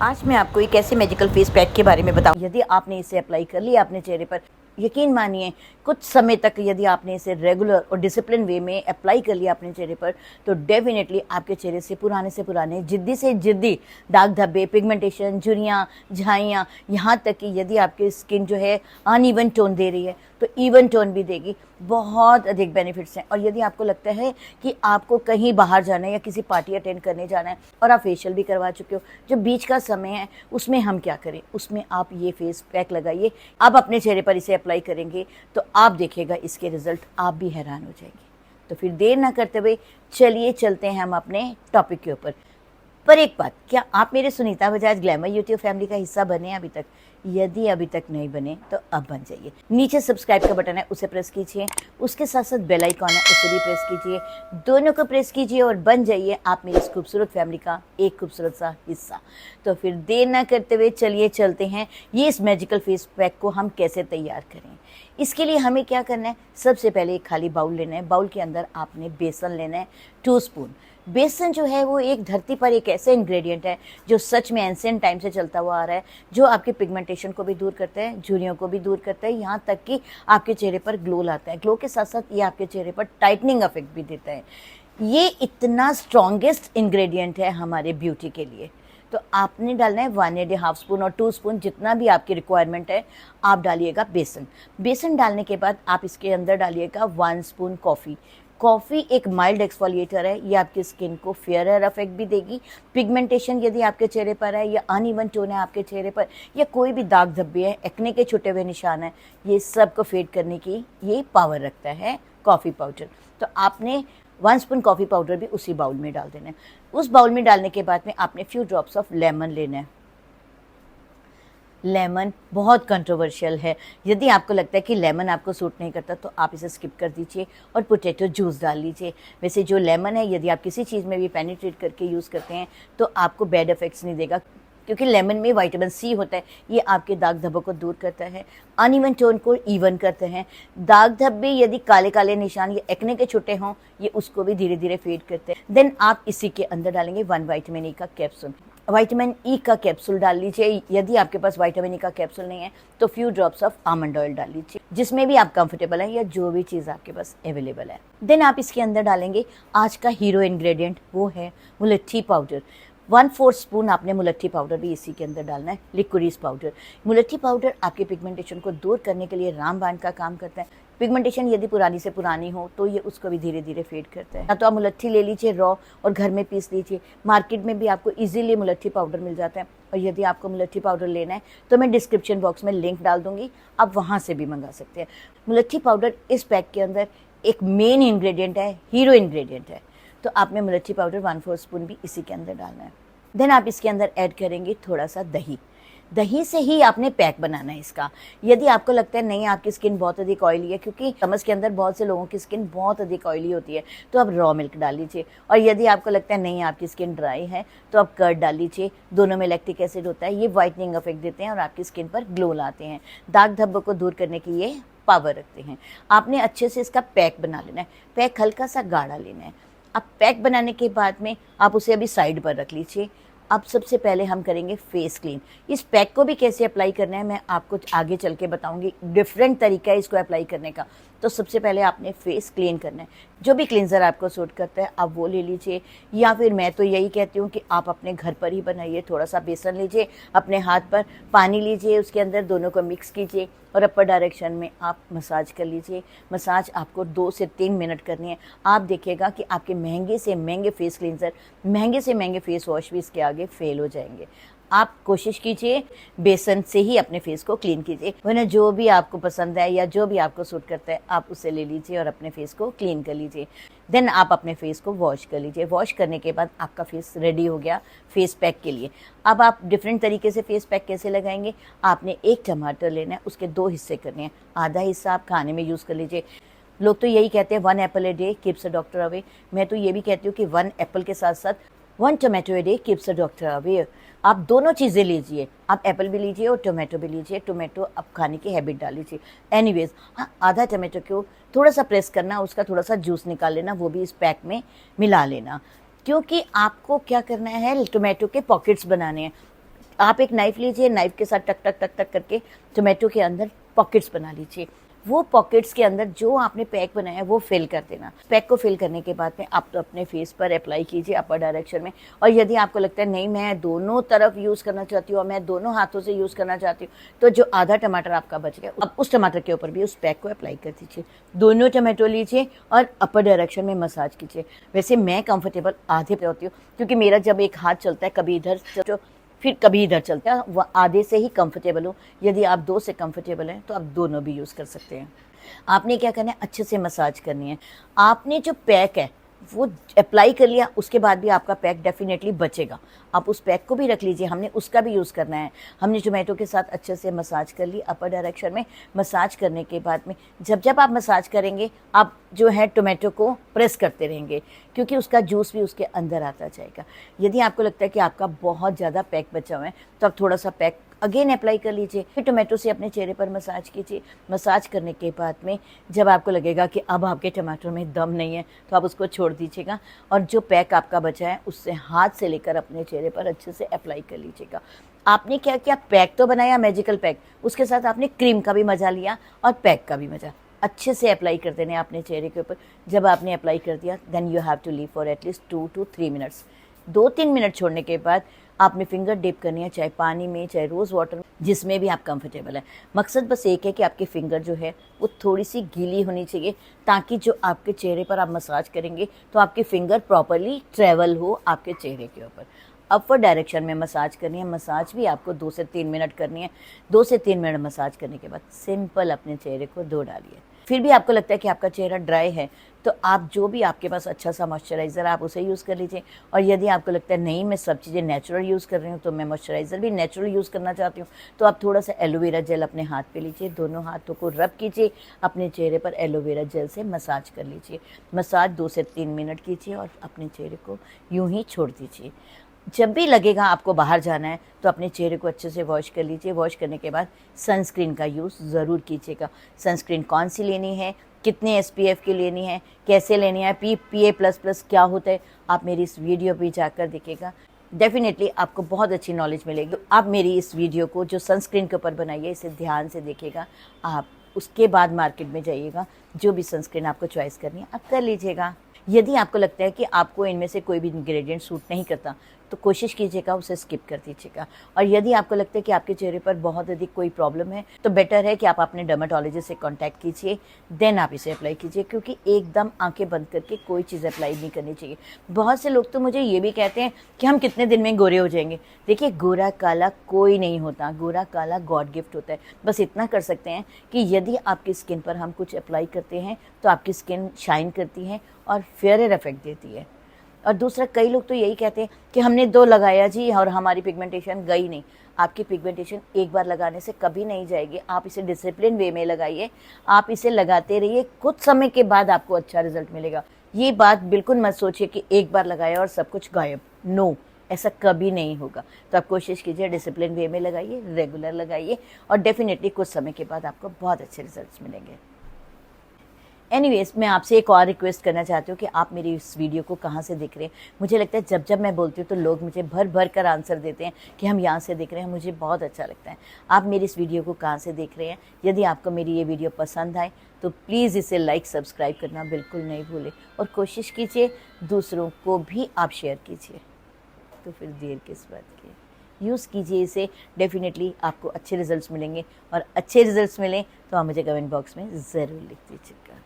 आज मैं आपको एक ऐसे मैजिकल फेस पैक के बारे में बताऊं। यदि आपने इसे अप्लाई कर लिया अपने चेहरे पर, यकीन मानिए कुछ समय तक यदि आपने इसे रेगुलर और डिसिप्लिन वे में अप्लाई कर लिया अपने चेहरे पर, तो डेफिनेटली आपके चेहरे से पुराने जिद्दी से जिद्दी दाग धब्बे, पिगमेंटेशन, झुर्रियाँ, झाइयाँ, यहाँ तक कि यदि आपकी स्किन जो है अनइवन टोन दे रही है तो इवन टोन भी देगी। बहुत अधिक बेनिफिट्स हैं। और यदि आपको लगता है कि आपको कहीं बाहर जाना है या किसी पार्टी अटेंड करने जाना है और आप फेशियल भी करवा चुके हो, जो बीच का समय है उसमें हम क्या करें, उसमें आप ये फेस पैक लगाइए। आप अपने चेहरे पर इसे अप्लाई करेंगे तो आप देखिएगा इसके रिजल्ट, आप भी हैरान हो जाएंगे। तो फिर देर ना करते हुए चलिए चलते हैं हम अपने टॉपिक के ऊपर। पर एक बात, क्या आप मेरे Sunita Bajaj glamour YouTube family का हिस्सा बने अभी तक? यदि अभी तक नहीं बने तो अब बन जाइए। नीचे सब्सक्राइब का बटन है, उसे प्रेस कीजिए। उसके साथ साथ बेल आइकॉन है, उसे भी प्रेस कीजिए। दोनों को प्रेस कीजिए और बन जाइए आप मेरी इस खूबसूरत फैमिली का एक खूबसूरत सा हिस्सा। तो फिर देर ना करते हुए चलिए चलते हैं ये इस मैजिकल फेस पैक को हम कैसे तैयार करें। इसके लिए हमें क्या करना है, सबसे पहले एक खाली बाउल लेना है। बाउल के अंदर आपने बेसन लेना है 2 स्पून। बेसन जो है वो एक धरती पर एक ऐसा इंग्रेडिएंट है जो सच में एंशिएंट टाइम से चलता हुआ आ रहा है, जो आपके पिगमेंटेशन को भी दूर करता है, झुर्रियों को भी दूर करता है, यहाँ तक कि आपके चेहरे पर ग्लो लाता है। ग्लो के साथ साथ ये आपके चेहरे पर टाइटनिंग इफेक्ट भी देता है। ये इतना स्ट्रॉन्गेस्ट इंग्रेडिएंट है हमारे ब्यूटी के लिए। तो आपने डालना है 1.5 स्पून और 2 स्पून, जितना भी आपकी रिक्वायरमेंट है आप डालिएगा बेसन। बेसन डालने के बाद आप इसके अंदर डालिएगा 1 स्पून कॉफ़ी। कॉफ़ी एक माइल्ड एक्सफोलिएटर है, ये आपकी स्किन को फेयरर इफेक्ट भी देगी। पिगमेंटेशन यदि आपके चेहरे पर है या अनइवन टोन है आपके चेहरे पर, या कोई भी दाग धब्बे है, एक्ने के छुटे हुए निशान है, ये सब को फेड करने की ये पावर रखता है कॉफ़ी पाउडर। तो आपने 1 स्पून कॉफ़ी पाउडर भी उसी बाउल में डाल देना है। उस बाउल में डालने के बाद में आपने फ्यू ड्रॉप्स ऑफ लेमन लेना है। लेमन बहुत कंट्रोवर्शियल है। यदि आपको लगता है कि लेमन आपको सूट नहीं करता तो आप इसे स्किप कर दीजिए और पोटैटो जूस डाल लीजिए। वैसे जो लेमन है यदि आप किसी चीज़ में भी पेनिट्रेट करके यूज़ करते हैं तो आपको बैड इफेक्ट्स नहीं देगा, क्योंकि लेमन में विटामिन सी होता है। ये आपके दाग धब्बों को दूर करता है, अनइवन टोन को इवन करते हैं। दाग धब्बे यदि काले काले निशान या एक्ने के छुटे हों, ये उसको भी धीरे धीरे फेड करते हैं। देन आप इसी के अंदर डालेंगे 1 विटामिन ई का कैप्सूल। विटामिन ई का कैप्सूल डाल लीजिए। यदि आपके पास विटामिन ई का कैप्सूल नहीं है तो few drops of almond oil डाल लीजिए, जिसमें भी आप कंफर्टेबल है या जो भी चीज़ आपके पास अवेलेबल है। देन आप इसके अंदर डालेंगे आज का हीरो इंग्रेडिएंट, वो है मुलट्ठी पाउडर। 1/4 स्पून आपने मुलट्ठी पाउडर भी इसी के अंदर डालना है, लिकोरिस पाउडर। मुलट्ठी पाउडर आपके पिगमेंटेशन को दूर करने के लिए रामबाण का काम करता है। पिगमेंटेशन यदि पुरानी से पुरानी हो तो ये उसको भी धीरे धीरे फेड करता है। या तो आप मुलट्ठी ले लीजिए रॉ और घर में पीस लीजिए। मार्केट में भी आपको इजीली मुलट्ठी पाउडर मिल जाता है। और यदि आपको मुलट्ठी पाउडर लेना है तो मैं डिस्क्रिप्शन बॉक्स में लिंक डाल दूंगी, आप वहाँ से भी मंगा सकते हैं। मुलट्ठी पाउडर इस पैक के अंदर एक मेन इंग्रेडिएंट है, हीरो इंग्रेडिएंट है। तो आपने मुलट्ठी पाउडर 1/4 स्पून भी इसी के अंदर डालना है। देन आप इसके अंदर ऐड करेंगे थोड़ा सा दही। दही से ही आपने पैक बनाना है इसका। यदि आपको लगता है नहीं आपकी स्किन बहुत अधिक ऑयली है, क्योंकि समझ के अंदर बहुत से लोगों की स्किन बहुत अधिक ऑयली होती है, तो आप रॉ मिल्क डाल लीजिए। और यदि आपको लगता है नहीं आपकी स्किन ड्राई है तो आप कर्ड डाल लीजिए। दोनों में लैक्टिक एसिड होता है, ये वाइटनिंग इफेक्ट देते हैं और आपकी स्किन पर ग्लो लाते हैं। दाग धब्बों को दूर करने की ये पावर रखते हैं। आपने अच्छे से इसका पैक बना लेना है। पैक हल्का सा गाढ़ा लेना है। अब पैक बनाने के बाद में आप उसे अभी साइड पर रख लीजिए। अब सबसे पहले हम करेंगे फेस क्लीन। इस पैक को भी कैसे अप्लाई करना है मैं आपको आगे चल के बताऊंगी। डिफरेंट तरीका है इसको अप्लाई करने का। तो सबसे पहले आपने फेस क्लीन करना है। जो भी क्लींजर आपको सूट करता है आप वो ले लीजिए, या फिर मैं तो यही कहती हूँ कि आप अपने घर पर ही बनाइए। थोड़ा सा बेसन लीजिए, अपने हाथ पर पानी लीजिए, उसके अंदर दोनों को मिक्स कीजिए और अपर डायरेक्शन में आप मसाज कर लीजिए। मसाज आपको 2 से 3 मिनट करनी है। आप देखिएगा कि आपके महंगे से महंगे फेस क्लींजर, महंगे से महंगे फेस वॉश भी इसके आगे फेल हो जाएंगे। आप कोशिश कीजिए बेसन से ही अपने फेस को क्लीन कीजिए, वरना जो भी आपको पसंद है या जो भी आपको सूट करता है आप उसे ले लीजिए और अपने फेस को क्लीन कर लीजिए। देन आप अपने फेस को वॉश कर लीजिए। वॉश करने के बाद आपका फेस रेडी हो गया फेस पैक के लिए। अब आप डिफरेंट तरीके से फेस पैक कैसे लगाएंगे, आपने 1 टमाटर लेना है, उसके 2 हिस्से करने हैं। आधा हिस्सा आप खाने में यूज़ कर लीजिए। लोग तो यही कहते हैं 1 Apple a day keeps a doctor away. मैं तो ये भी कहती हूँ कि 1 एप्पल के साथ साथ 1 tomato a day keeps a doctor away. आप दोनों चीज़ें लीजिए, आप एप्पल भी लीजिए और टोमेटो भी लीजिए। टोमेटो आप खाने की हैबिट डाल लीजिए। एनीवेज, हाँ, आधा टोमेटो को थोड़ा सा प्रेस करना, उसका थोड़ा सा जूस निकाल लेना, वो भी इस पैक में मिला लेना, क्योंकि आपको क्या करना है, टोमेटो के पॉकेट्स बनाने हैं। आप एक नाइफ लीजिए, नाइफ के साथ टक टक टक टक करके टोमेटो के अंदर पॉकेट्स बना लीजिए। वो पॉकेट्स के अंदर जो आपने पैक बनाया है वो फिल कर देना। पैक को फिल करने के बाद में आप तो अपने फेस पर अप्लाई कीजिए अपर डायरेक्शन में। और यदि आपको लगता है नहीं मैं दोनों तरफ यूज़ करना चाहती हूँ और मैं दोनों हाथों से यूज़ करना चाहती हूँ, तो जो आधा टमाटर आपका बच गया अब उस टमाटर के ऊपर भी उस पैक को अप्लाई कर दीजिए। दोनों टमाटो लीजिए और अपर डायरेक्शन में मसाज कीजिए। वैसे मैं कंफर्टेबल आधे पे होती हूँ, क्योंकि मेरा जब एक हाथ चलता है कभी इधर फिर कभी इधर चलता है, वह आधे से ही कंफर्टेबल हो। यदि आप 2 से कंफर्टेबल हैं तो आप दोनों भी यूज़ कर सकते हैं। आपने क्या करना है, अच्छे से मसाज करनी है। आपने जो पैक है वो अप्लाई कर लिया, उसके बाद भी आपका पैक डेफिनेटली बचेगा। आप उस पैक को भी रख लीजिए, हमने उसका भी यूज़ करना है। हमने टोमेटो के साथ अच्छे से मसाज कर ली अपर डायरेक्शन में। मसाज करने के बाद में जब जब आप मसाज करेंगे आप जो है टोमेटो को प्रेस करते रहेंगे, क्योंकि उसका जूस भी उसके अंदर आता जाएगा। यदि आपको लगता है कि आपका बहुत ज़्यादा पैक बचा हुआ है तो आप थोड़ा सा पैक अगेन अप्लाई कर लीजिए। फिर टोमेटो से अपने चेहरे पर मसाज कीजिए। मसाज करने के बाद में जब आपको लगेगा कि अब आपके टमाटर में दम नहीं है तो आप उसको छोड़ दीजिएगा और जो पैक आपका बचा है उससे हाथ से लेकर अपने चेहरे पर अच्छे से अप्लाई कर लीजिएगा। आपने क्या किया, पैक तो बनाया मैजिकल पैक, उसके साथ आपने क्रीम का भी मज़ा लिया और पैक का भी मज़ा। अच्छे से अप्लाई कर देने अपने चेहरे के ऊपर। जब आपने अप्लाई कर दिया then you have to leave for at least 2 to 3 minutes. 2-3 minute छोड़ने के बाद आपने फिंगर डिप करनी है, चाहे पानी में चाहे रोज़ वाटर में, जिसमें भी आप कंफर्टेबल है। मकसद बस एक है कि आपकी फिंगर जो है वो थोड़ी सी गीली होनी चाहिए, ताकि जो आपके चेहरे पर आप मसाज करेंगे तो आपकी फिंगर प्रॉपरली ट्रेवल हो आपके चेहरे के ऊपर। अपवर्ड डायरेक्शन में मसाज करनी है। मसाज भी आपको 2 से 3 मिनट करनी है। 2 से 3 मिनट मसाज करने के बाद सिंपल अपने चेहरे को धो डालिए। फिर भी आपको लगता है कि आपका चेहरा ड्राई है तो आप जो भी आपके पास अच्छा सा मॉइस्चराइज़र आप उसे यूज़ कर लीजिए। और यदि आपको लगता है नहीं मैं सब चीज़ें नेचुरल यूज़ कर रही हूँ तो मैं मॉइस्चराइज़र भी नेचुरल यूज़ करना चाहती हूँ, तो आप थोड़ा सा एलोवेरा जेल अपने हाथ पे लीजिए, दोनों हाथों को रब कीजिए, अपने चेहरे पर एलोवेरा जेल से मसाज कर लीजिए। मसाज 2 से 3 मिनट कीजिए और अपने चेहरे को यूँ ही छोड़ दीजिए। जब भी लगेगा आपको बाहर जाना है तो अपने चेहरे को अच्छे से वॉश कर लीजिए। वॉश करने के बाद सनस्क्रीन का यूज़ ज़रूर कीजिएगा। सनस्क्रीन कौन सी लेनी है, कितने SPF की लेनी है, कैसे लेनी है, PA++ क्या होता है, आप मेरी इस वीडियो पे जाकर देखिएगा। डेफिनेटली आपको बहुत अच्छी नॉलेज मिलेगी। तो आप मेरी इस वीडियो को जो सनस्क्रीन के ऊपर बनाई है इसे ध्यान से देखिएगा। आप उसके बाद मार्केट में जाइएगा, जो भी सनस्क्रीन आपको चॉइस करनी है आप कर लीजिएगा। यदि आपको लगता है कि आपको इनमें से कोई भी इंग्रेडिएंट सूट नहीं करता तो कोशिश कीजिएगा उसे स्किप कर दीजिएगा। और यदि आपको लगता है कि आपके चेहरे पर बहुत अधिक कोई प्रॉब्लम है तो बेटर है कि आप अपने डर्मेटोलॉजिस्ट से कांटेक्ट कीजिए, देन आप इसे अप्लाई कीजिए, क्योंकि एकदम आंखें बंद करके कोई चीज़ अप्लाई नहीं करनी चाहिए। बहुत से लोग तो मुझे ये भी कहते हैं कि हम कितने दिन में गोरे हो जाएंगे। देखिए, गोरा काला कोई नहीं होता, गोरा काला गॉड गिफ्ट होता है। बस इतना कर सकते हैं कि यदि आपकी स्किन पर हम कुछ अप्लाई करते हैं तो आपकी स्किन शाइन करती है और फेयर इफेक्ट देती है। और दूसरा, कई लोग तो यही कहते हैं कि हमने 2 लगाया जी और हमारी पिगमेंटेशन गई नहीं। आपकी पिगमेंटेशन एक बार लगाने से कभी नहीं जाएगी। आप इसे डिसिप्लिन वे में लगाइए, आप इसे लगाते रहिए, कुछ समय के बाद आपको अच्छा रिजल्ट मिलेगा। ये बात बिल्कुल मत सोचिए कि एक बार लगाया और सब कुछ गायब। नो, ऐसा कभी नहीं होगा। तो आप कोशिश कीजिए डिसिप्लिन वे में लगाइए, रेगुलर लगाइए और डेफिनेटली कुछ समय के बाद आपको बहुत अच्छे रिजल्ट्स मिलेंगे। एनीवेज, मैं आपसे एक और रिक्वेस्ट करना चाहती हूँ कि आप मेरी इस वीडियो को कहाँ से देख रहे हैं। मुझे लगता है जब जब मैं बोलती हूँ तो लोग मुझे भर भर कर आंसर देते हैं कि हम यहाँ से देख रहे हैं। मुझे बहुत अच्छा लगता है। आप मेरी इस वीडियो को कहाँ से देख रहे हैं। यदि आपको मेरी ये वीडियो पसंद आए तो प्लीज़ इसे लाइक सब्सक्राइब करना बिल्कुल नहीं भूलें और कोशिश कीजिए दूसरों को भी आप शेयर कीजिए। तो फिर देर किस बात की, यूज़ कीजिए इसे। डेफिनेटली आपको अच्छे रिजल्ट्स मिलेंगे और अच्छे रिजल्ट्स मिलें तो आप मुझे कमेंट बॉक्स में ज़रूर लिख दीजिएगा।